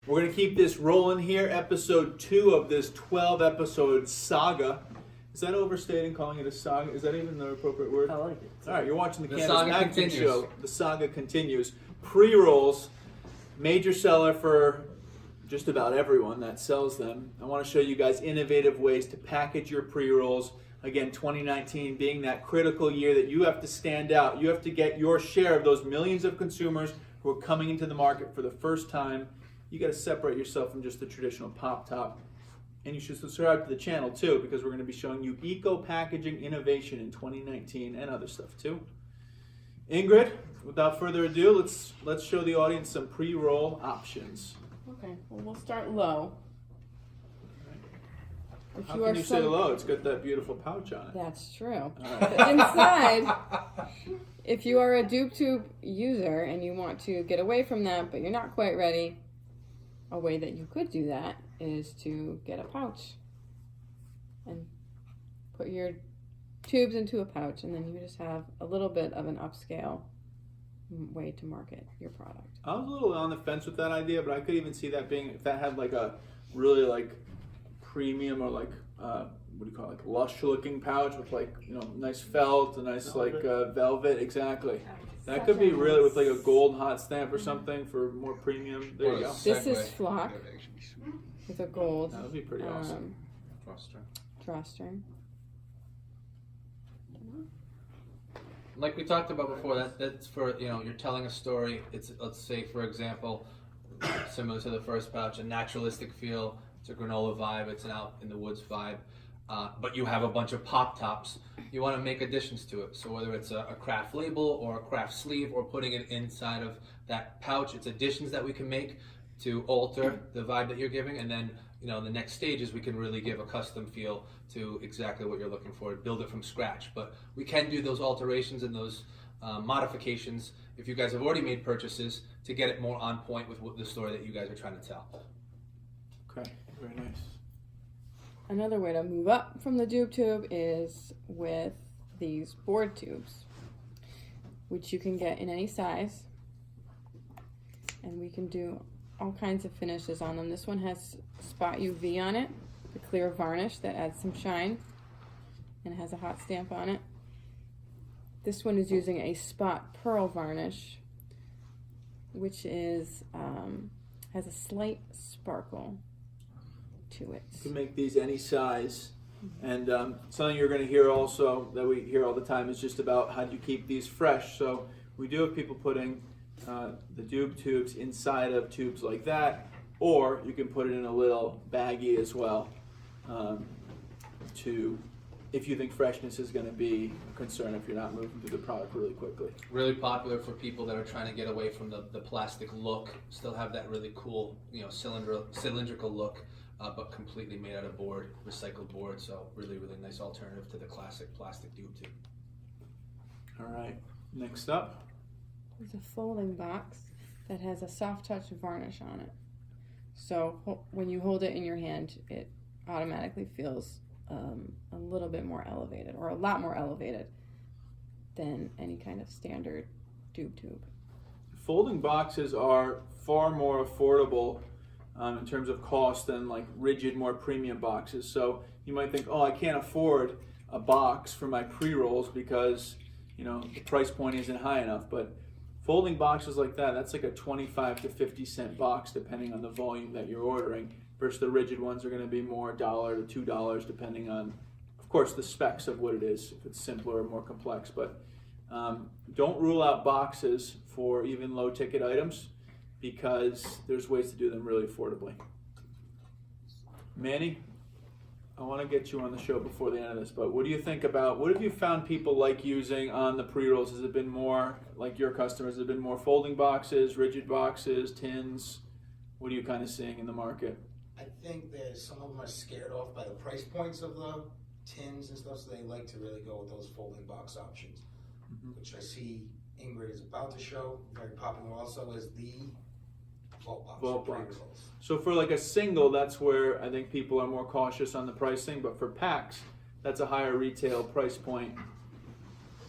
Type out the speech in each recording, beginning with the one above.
We're going to keep this rolling here. Episode 2 of this 12-episode saga. Is that overstating calling it a saga? Is that even the appropriate word? I like it. All right, you're watching the Cannabis saga Magazine continues. Show. The saga continues. Pre-rolls, major seller for just about everyone that sells them. I want to show you guys innovative ways to package your pre-rolls. Again, 2019 being that critical year that you have to stand out. You have to get your share of those millions of consumers who are coming into the market for the first time. You got to separate yourself from just the traditional pop top. And you should subscribe to the channel too, because we're going to be showing you eco-packaging innovation in 2019 and other stuff too. Ingrid, without further ado, let's show the audience some pre-roll options. Okay, well, we'll start low. If How you can are you say low? It's got that beautiful pouch on it. That's true. All right. But inside, if you are a Doob Tube user and you want to get away from that, but you're not quite ready, a way that you could do that is to get a pouch and put your tubes into a pouch, and then you just have a little bit of an upscale way to market your product. I was a little on the fence with that idea, but I could even see that being, if that had like a really like premium or like what do you call it, like lush looking pouch with like, you know, nice felt, a nice velvet. Like velvet, exactly. That could be really with like a gold hot stamp or something for more premium. There you go. This is flock with a gold. That would be pretty awesome. Drawstring. Like we talked about before, that's for, you know, you're telling a story. It's, let's say, for example, similar to the first pouch, a naturalistic feel. It's a granola vibe. It's an out in the woods vibe. But you have a bunch of pop tops. You want to make additions to it. So whether it's a craft label or a craft sleeve or putting it inside of that pouch, it's additions that we can make to alter the vibe that you're giving. And then, you know, the next stage is we can really give a custom feel to exactly what you're looking for, build it from scratch. But we can do those alterations and those modifications if you guys have already made purchases to get it more on point with what the story that you guys are trying to tell. Okay, very nice. Another way to move up from the Doob Tube is with these board tubes, which you can get in any size. And we can do all kinds of finishes on them. This one has Spot UV on it, the clear varnish that adds some shine, and it has a hot stamp on it. This one is using a Spot Pearl varnish, which is has a slight sparkle to it. You can make these any size. And something you're going to hear also that we hear all the time is just about how do you keep these fresh. So we do have people putting the Doob tubes inside of tubes like that, or you can put it in a little baggie as well to, if you think freshness is going to be a concern if you're not moving through the product really quickly. Really popular for people that are trying to get away from the plastic look, still have that really cool, you know, cylindrical look, but completely made out of board, recycled board. So really, really nice alternative to the classic plastic Doob tube. All right, next up. There's a folding box that has a soft touch varnish on it. So when you hold it in your hand, it automatically feels a little bit more elevated, or a lot more elevated than any kind of standard Doob tube. Folding boxes are far more affordable in terms of cost than like rigid, more premium boxes. So you might think, oh, I can't afford a box for my pre-rolls because, you know, the price point isn't high enough. But folding boxes like that, that's like a 25 to 50 cent box depending on the volume that you're ordering, versus the rigid ones are going to be more $1 to $2 depending on, of course, the specs of what it is, if it's simpler or more complex. But don't rule out boxes for even low ticket items, because there's ways to do them really affordably. Manny, I want to get you on the show before the end of this, but what do you think about, what have you found people like using on the pre-rolls? Has it been more, like your customers, has it been more folding boxes, rigid boxes, tins? What are you kind of seeing in the market? I think that some of them are scared off by the price points of the tins and stuff, so they like to really go with those folding box options, which I see Ingrid is about to show. Very popular also is the vault box. So for like a single, that's where I think people are more cautious on the pricing, but for packs, that's a higher retail price point.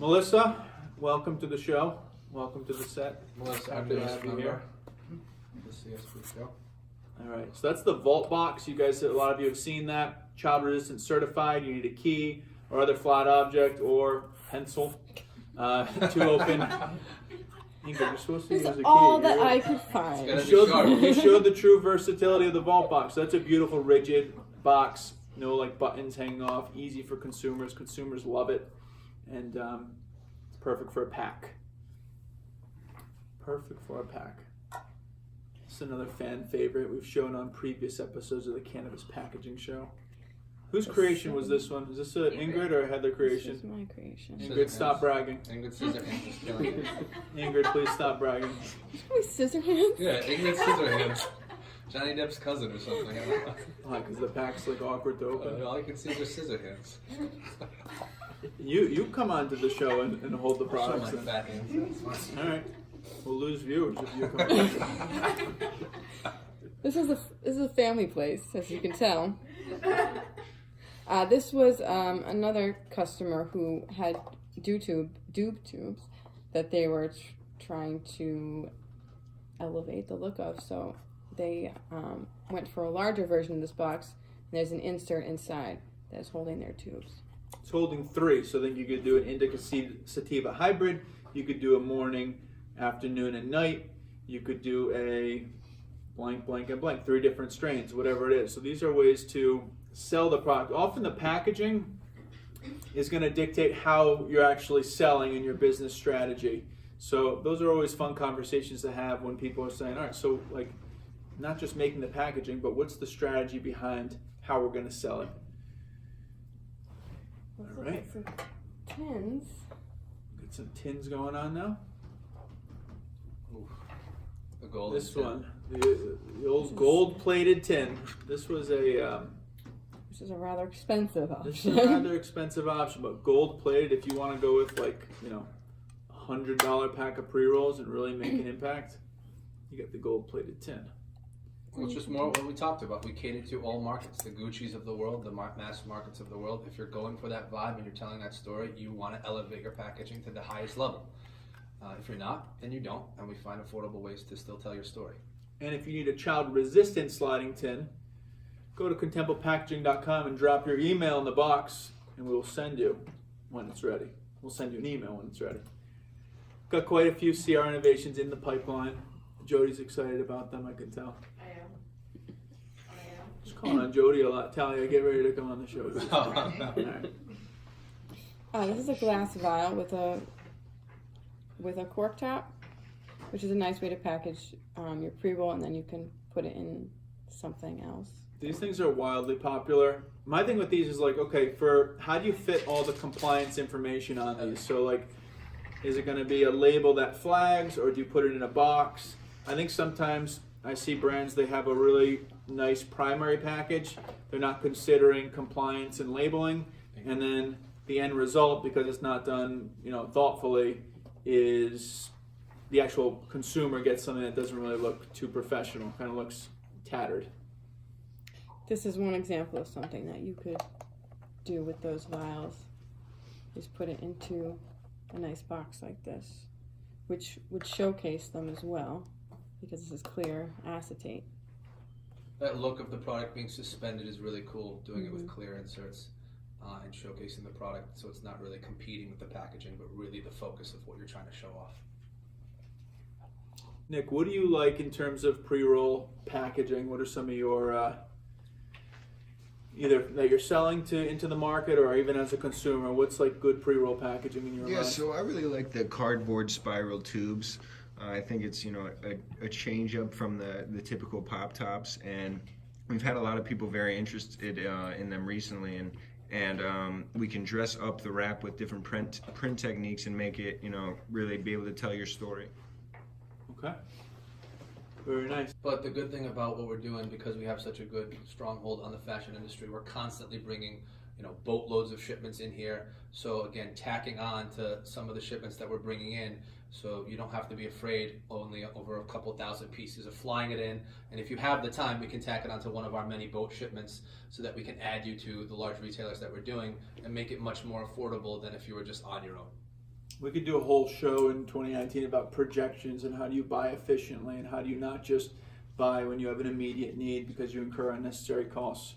Melissa, welcome to the show. Welcome to the set. Melissa, happy to have you here. Good to see us for the show. All right, so that's the vault box. You guys, a lot of you have seen that. Child resistant certified. You need a key or other flat object or pencil to open. Ingrid, you're supposed to use a key. All that I could find. You showed the true versatility of the vault box. So that's a beautiful, rigid box. No like buttons hanging off. Easy for consumers. Consumers love it, and it's perfect for a pack. Perfect for a pack. It's another fan favorite we've shown on previous episodes of the Cannabis Packaging Show. Whose creation was this one? Is this a Ingrid or a Heather creation? This is my creation. Ingrid, stop bragging. Ingrid Scissorhands is killing it. Ingrid, please stop bragging. My scissor hands? Yeah, Ingrid Scissorhands. Johnny Depp's cousin or something. I don't know. Why? Because the pack's like awkward to open. All I can see are scissor hands. You come on to the show and hold the Show products. my fat hands. That's fine. All right. We'll lose viewers if you come on. This is a family place, as you can tell. This was another customer who had Doob Tubes that they were trying to elevate the look of. So they went for a larger version of this box. And there's an insert inside that's holding their tubes. It's holding 3, so then you could do an indica sativa hybrid. You could do a morning, afternoon, and night. You could do a blank, blank, and blank. 3 different strains, whatever it is. So these are ways to sell the product. Often the packaging is going to dictate how you're actually selling in your business strategy. So those are always fun conversations to have when people are saying, all right, so like not just making the packaging, but what's the strategy behind how we're going to sell it? Let's All look right. at some tins. Got some tins going on now. Oof. The golden This tin. one, the old gold-plated tin. This was a This is a rather expensive this is option. a rather expensive option, but gold-plated. If you want to go with like $100 pack of pre-rolls and really make an impact, you get the gold-plated tin. Well, it's just more what we talked about. We cater to all markets, the Gucci's of the world, the mass markets of the world. If you're going for that vibe and you're telling that story, you want to elevate your packaging to the highest level. If you're not, then you don't, and we find affordable ways to still tell your story. And if you need a child-resistant sliding tin, go to contemplepackaging.com and drop your email in the box, and we will send you when it's ready. We'll send you an email when it's ready. Got quite a few CR innovations in the pipeline. Jody's excited about them, I can tell. Just calling on Jody a lot. Talia, get ready to come on the show. All right. This is a glass vial with a cork top, which is a nice way to package your pre-roll, and then you can put it in something else. These things are wildly popular. My thing with these is like, okay, for how do you fit all the compliance information on these? So like, is it going to be a label that flags, or do you put it in a box? I think sometimes I see brands, they have a really nice primary package. They're not considering compliance and labeling, and then the end result, because it's not done, thoughtfully, is the actual consumer gets something that doesn't really look too professional. Kind of looks tattered. This is one example of something that you could do with those vials. Just put it into a nice box like this, which would showcase them as well, because this is clear acetate. That look of the product being suspended is really cool, doing it with clear inserts and showcasing the product so it's not really competing with the packaging, but really the focus of what you're trying to show off. Nick, what do you like in terms of pre-roll packaging? What are some of your either that you're selling into the market, or even as a consumer, what's like good pre-roll packaging in your mind? So I really like the cardboard spiral tubes. I think it's a change up from the typical pop tops, and we've had a lot of people very interested in them recently, and we can dress up the wrap with different print techniques and make it really be able to tell your story. Okay. Very nice. But the good thing about what we're doing, because we have such a good stronghold on the fashion industry, we're constantly bringing boatloads of shipments in here. So again, tacking on to some of the shipments that we're bringing in, so you don't have to be afraid only over a couple thousand pieces of flying it in. And if you have the time, we can tack it onto one of our many boat shipments so that we can add you to the large retailers that we're doing and make it much more affordable than if you were just on your own. We could do a whole show in 2019 about projections and how do you buy efficiently and how do you not just buy when you have an immediate need because you incur unnecessary costs.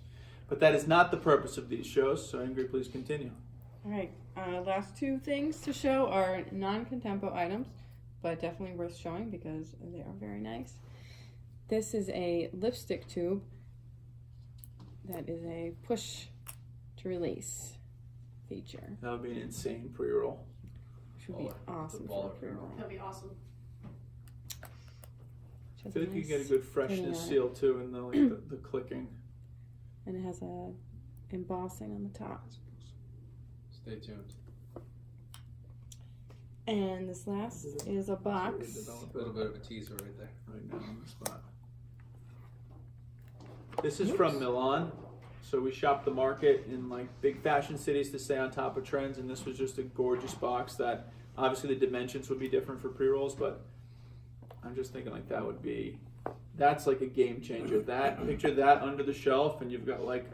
But that is not the purpose of these shows, so Ingrid, please continue. All right, last two things to show are non-contempo items, but definitely worth showing because they are very nice. This is a lipstick tube that is a push to release feature. That would be an insane pre-roll. Which would be awesome The for a baller pre-roll. That'd be awesome. I feel like you get a good freshness seal too in the clicking. And it has a embossing on the top. Stay tuned. And this last is a box. A little bit of a teaser right there. Right now on the spot. This is from Milan. So we shopped the market in like big fashion cities to stay on top of trends, and this was just a gorgeous box that obviously the dimensions would be different for pre-rolls, but I'm just thinking like that's like a game changer. That picture that under the shelf and you've got like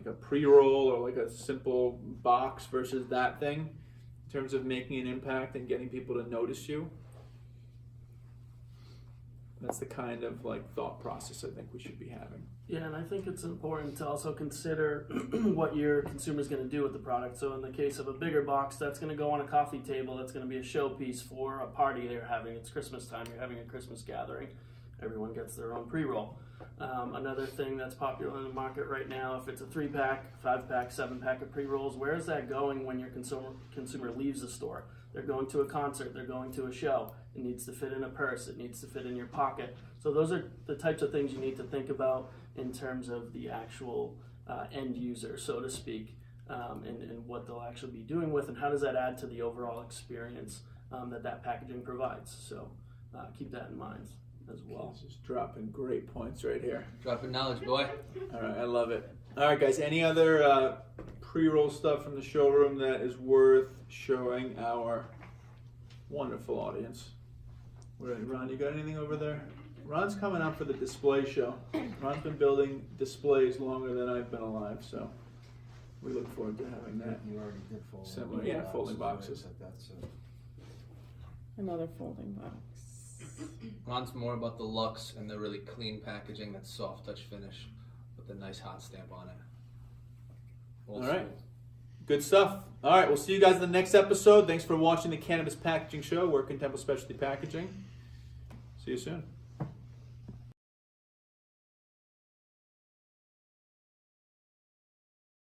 a pre-roll or like a simple box versus that thing in terms of making an impact and getting people to notice you. That's the kind of like thought process I think we should be having. Yeah, and I think it's important to also consider what your consumer is going to do with the product. So in the case of a bigger box, that's going to go on a coffee table. That's going to be a showpiece for a party they're having. It's Christmas time. You're having a Christmas gathering. Everyone gets their own pre-roll. Another thing that's popular in the market right now, if it's a 3-pack, 5-pack, 7-pack of pre-rolls, where is that going when your consumer leaves the store? They're going to a concert. They're going to a show. It needs to fit in a purse. It needs to fit in your pocket. So those are the types of things you need to think about in terms of the actual end user, so to speak, and what they'll actually be doing with, and how does that add to the overall experience that packaging provides. So keep that in mind as well. Just dropping great points right here. Dropping knowledge, boy. All right, I love it. All right, guys, any other pre-roll stuff from the showroom that is worth showing our wonderful audience? Ron, you got anything over there? Ron's coming up for the display show. Ron's been building displays longer than I've been alive, so we look forward to having that. You already did fold. Similar, yeah, folding boxes. Another folding box. Ron's more about the luxe and the really clean packaging, that soft touch finish with the nice hot stamp on it. All right. Good stuff. All right, we'll see you guys in the next episode. Thanks for watching the Cannabis Packaging Show. We're Contempo Specialty Packaging. See you soon.